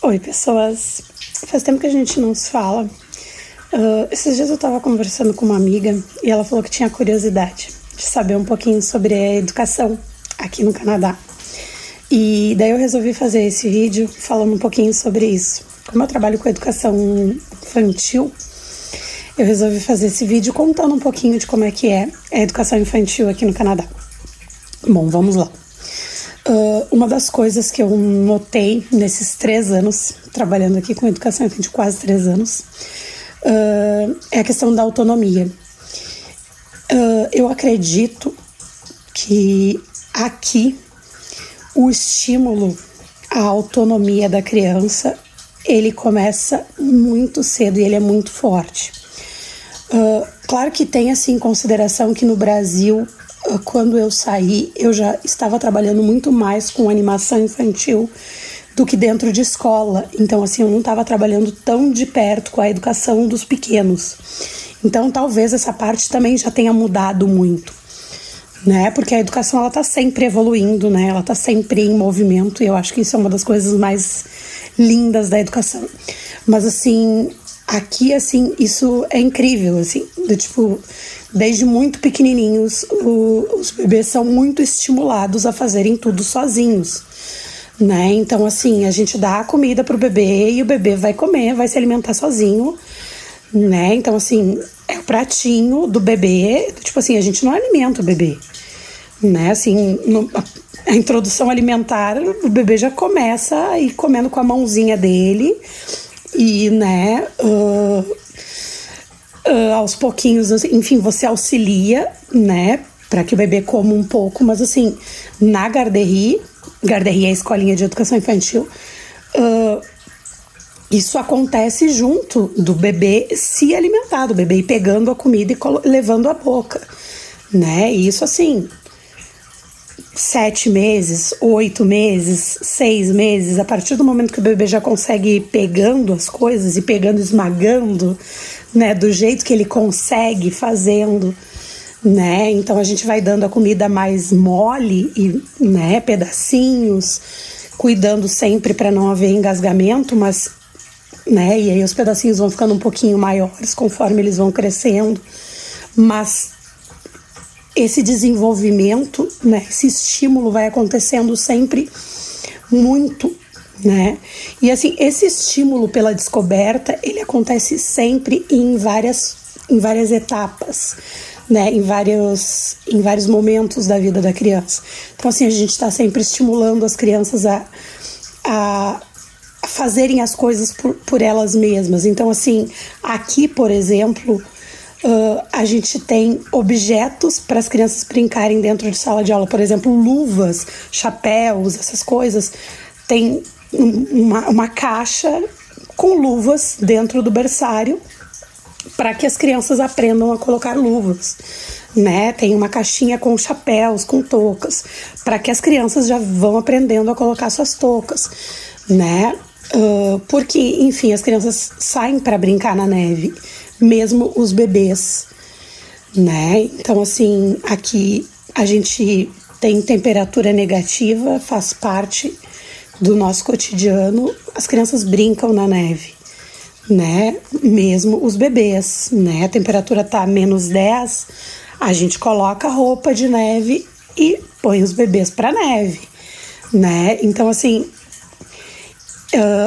Oi, pessoas. Faz tempo que a gente não se fala. Esses dias eu tava conversando com uma amiga e ela falou que tinha curiosidade de saber um pouquinho sobre a educação aqui no Canadá. E daí eu resolvi fazer esse vídeo falando um pouquinho sobre isso. Como eu trabalho com educação infantil, eu resolvi fazer esse vídeo contando um pouquinho de como é que é a educação infantil aqui no Canadá. Bom, vamos lá. Uma das coisas que eu notei nesses 3 anos, trabalhando aqui com educação infantil, quase 3 anos, é a questão da autonomia. Eu acredito que aqui o estímulo à autonomia da criança, ele começa muito cedo e ele é muito forte. Claro que tem assim em consideração que no Brasil, quando eu saí, eu já estava trabalhando muito mais com animação infantil do que dentro de escola. Então, assim, eu não estava trabalhando tão de perto com a educação dos pequenos. Então, talvez essa parte também já tenha mudado muito, né? Porque a educação, ela tá sempre evoluindo, né? Ela tá sempre em movimento e eu acho que isso é uma das coisas mais lindas da educação. Mas, assim, aqui, assim, isso é incrível, assim, desde muito pequenininhos, os bebês são muito estimulados a fazerem tudo sozinhos, né? Então, assim, a gente dá a comida pro bebê e o bebê vai comer, vai se alimentar sozinho, né? Então, assim, é o pratinho do bebê, a gente não alimenta o bebê, né? Assim, a introdução alimentar, o bebê já começa a ir comendo com a mãozinha dele e, né, aos pouquinhos, enfim, você auxilia, né, para que o bebê coma um pouco, mas assim, na Garderie é a escolinha de educação infantil, isso acontece junto do bebê se alimentar, do bebê ir pegando a comida e levando à boca, né, e isso assim, 7 meses, 8 meses, 6 meses, a partir do momento que o bebê já consegue ir pegando as coisas e pegando, esmagando, né, do jeito que ele consegue, fazendo, né, então a gente vai dando a comida mais mole e, né, pedacinhos, cuidando sempre para não haver engasgamento, mas, né, e aí os pedacinhos vão ficando um pouquinho maiores conforme eles vão crescendo, mas esse desenvolvimento, né, esse estímulo vai acontecendo sempre muito, né? E assim, esse estímulo pela descoberta, ele acontece sempre em várias etapas, né? Em vários momentos da vida da criança. Então assim, a gente está sempre estimulando as crianças a fazerem as coisas por elas mesmas. Então assim, aqui, por exemplo, a gente tem objetos para as crianças brincarem dentro de sala de aula, por exemplo, luvas, chapéus, essas coisas. Tem uma caixa com luvas dentro do berçário para que as crianças aprendam a colocar luvas, né? Tem uma caixinha com chapéus, com toucas, para que as crianças já vão aprendendo a colocar suas toucas, né? Porque, enfim, as crianças saem para brincar na neve, mesmo os bebês, né? Então, assim, aqui a gente tem temperatura negativa, faz parte do nosso cotidiano, as crianças brincam na neve, né? Mesmo os bebês, né? A temperatura tá -10, a gente coloca roupa de neve e põe os bebês pra neve, né? Então, assim,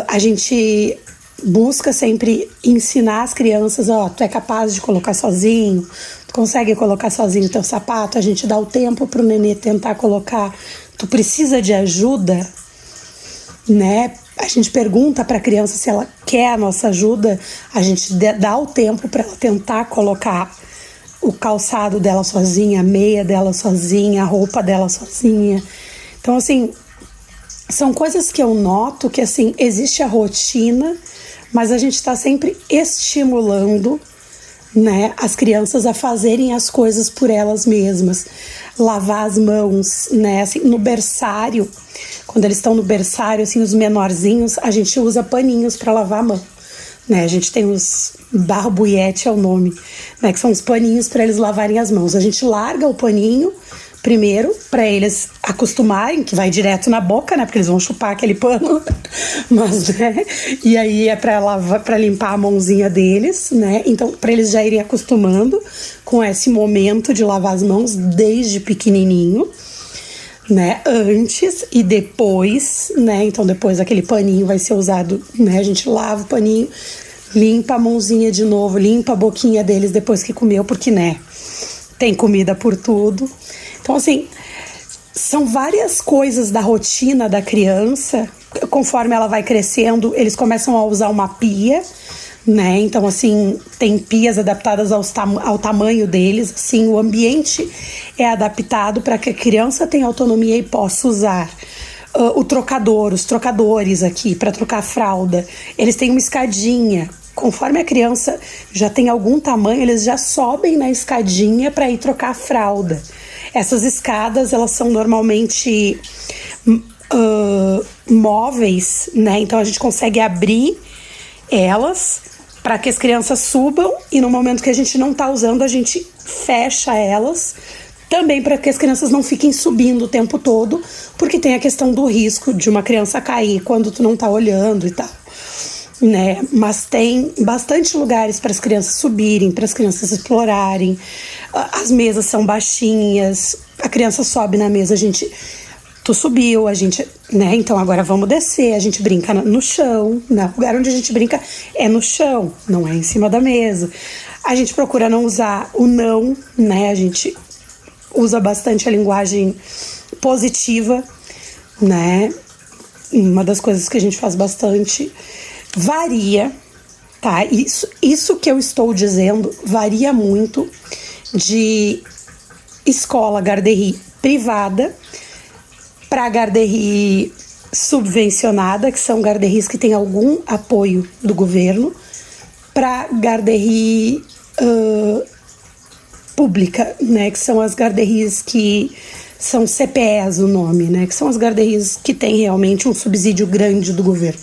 a gente busca sempre ensinar as crianças, tu é capaz de colocar sozinho, tu consegue colocar sozinho teu sapato, a gente dá o tempo pro nenê tentar colocar, tu precisa de ajuda, né? A gente pergunta pra criança se ela quer a nossa ajuda, a gente dá o tempo para ela tentar colocar o calçado dela sozinha, a meia dela sozinha, a roupa dela sozinha. Então, assim, são coisas que eu noto que, assim, existe a rotina, mas a gente está sempre estimulando, né, as crianças a fazerem as coisas por elas mesmas. Lavar as mãos, né, assim, no berçário, quando eles estão no berçário, assim, os menorzinhos, a gente usa paninhos para lavar a mão, né, a gente tem os barbouillette é o nome, né, que são os paninhos para eles lavarem as mãos. A gente larga o paninho primeiro, para eles acostumarem, que vai direto na boca, né? Porque eles vão chupar aquele pano. Mas, né? E aí é para limpar a mãozinha deles, né? Então, para eles já irem acostumando com esse momento de lavar as mãos desde pequenininho, né? Antes e depois, né? Então, depois aquele paninho vai ser usado, né? A gente lava o paninho, limpa a mãozinha de novo, limpa a boquinha deles depois que comeu, porque, né? Tem comida por tudo. Então, assim, são várias coisas da rotina da criança. Conforme ela vai crescendo, eles começam a usar uma pia, né? Então, assim, tem pias adaptadas ao tamanho deles. Assim, o ambiente é adaptado para que a criança tenha autonomia e possa usar os trocadores aqui para trocar a fralda. Eles têm uma escadinha. Conforme a criança já tem algum tamanho, eles já sobem na escadinha para ir trocar a fralda. Essas escadas, elas são normalmente móveis, né? Então a gente consegue abrir elas para que as crianças subam e no momento que a gente não está usando, a gente fecha elas. Também para que as crianças não fiquem subindo o tempo todo, porque tem a questão do risco de uma criança cair quando tu não tá olhando e tal, né? Mas tem bastante lugares para as crianças subirem, para as crianças explorarem. As mesas são baixinhas, a criança sobe na mesa, tu subiu, a gente, né? Então agora vamos descer, a gente brinca no chão, né? O lugar onde a gente brinca é no chão, não é em cima da mesa. A gente procura não usar o não, né? A gente usa bastante a linguagem positiva, né? Uma das coisas que a gente faz bastante varia, tá? Isso que eu estou dizendo varia muito de escola garderie privada para garderie subvencionada, que são garderies que têm algum apoio do governo, para garderie pública, né, que são as garderies que são CPEs o nome, né, que são as garderies que têm realmente um subsídio grande do governo.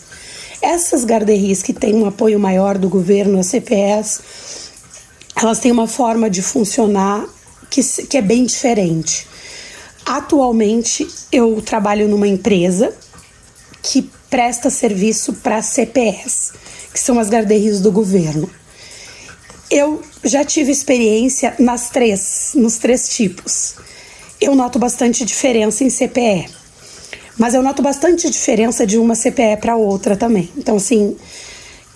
Essas garderies que têm um apoio maior do governo, as CPEs, elas têm uma forma de funcionar que é bem diferente. Atualmente, eu trabalho numa empresa que presta serviço para CPEs, que são as garderies do governo. Eu já tive experiência nos três tipos. Eu noto bastante diferença em CPE, mas eu noto bastante diferença de uma CPE para outra também. Então, assim,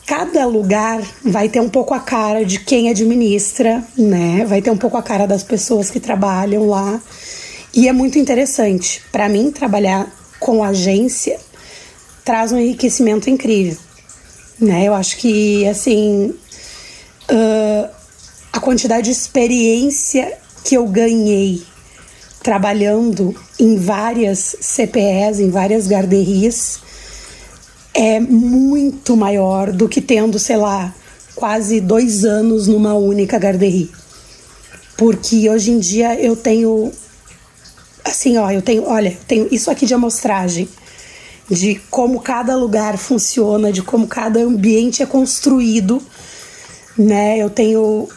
cada lugar vai ter um pouco a cara de quem administra, né? Vai ter um pouco a cara das pessoas que trabalham lá. E é muito interessante. Para mim, trabalhar com agência traz um enriquecimento incrível, né? Eu acho que, assim, a quantidade de experiência que eu ganhei trabalhando em várias CPEs, em várias garderies, é muito maior do que tendo, sei lá, quase 2 anos numa única garderie. Porque hoje em dia eu tenho, assim, eu tenho isso aqui de amostragem, de como cada lugar funciona, de como cada ambiente é construído, né? Eu tenho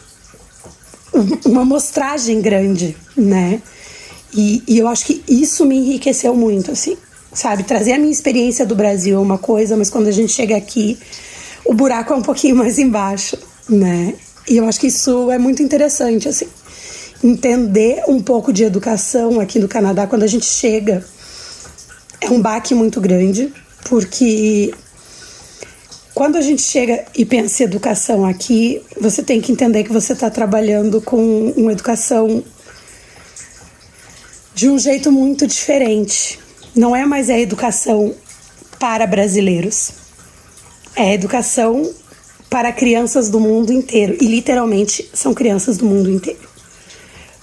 uma amostragem grande, né? E eu acho que isso me enriqueceu muito, assim, sabe? Trazer a minha experiência do Brasil é uma coisa, mas quando a gente chega aqui, o buraco é um pouquinho mais embaixo, né? E eu acho que isso é muito interessante, assim. Entender um pouco de educação aqui no Canadá, quando a gente chega, é um baque muito grande, porque quando a gente chega e pensa em educação aqui, você tem que entender que você está trabalhando com uma educação de um jeito muito diferente. Não é mais a educação para brasileiros. É a educação para crianças do mundo inteiro. E literalmente são crianças do mundo inteiro.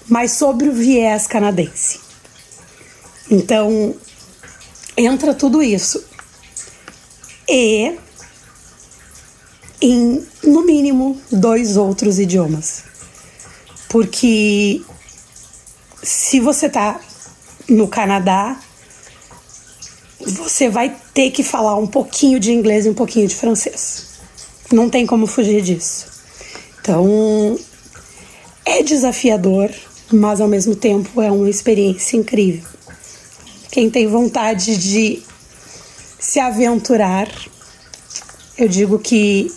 Mas sobre o viés canadense. Então, entra tudo isso. E em, no mínimo, 2 outros idiomas. Porque se você tá no Canadá, você vai ter que falar um pouquinho de inglês e um pouquinho de francês. Não tem como fugir disso. Então, é desafiador, mas ao mesmo tempo é uma experiência incrível. Quem tem vontade de se aventurar, eu digo que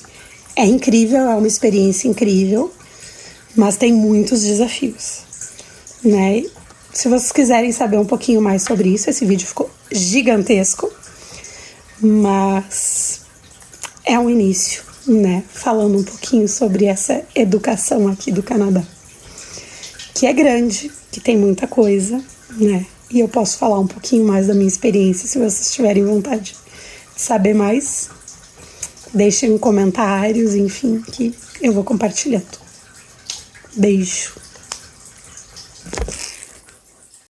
é incrível, é uma experiência incrível, mas tem muitos desafios, né? Se vocês quiserem saber um pouquinho mais sobre isso, esse vídeo ficou gigantesco, mas é um início, né? Falando um pouquinho sobre essa educação aqui do Canadá, que é grande, que tem muita coisa, né? E eu posso falar um pouquinho mais da minha experiência, se vocês tiverem vontade de saber mais. Deixem comentários, enfim, que eu vou compartilhando. Beijo.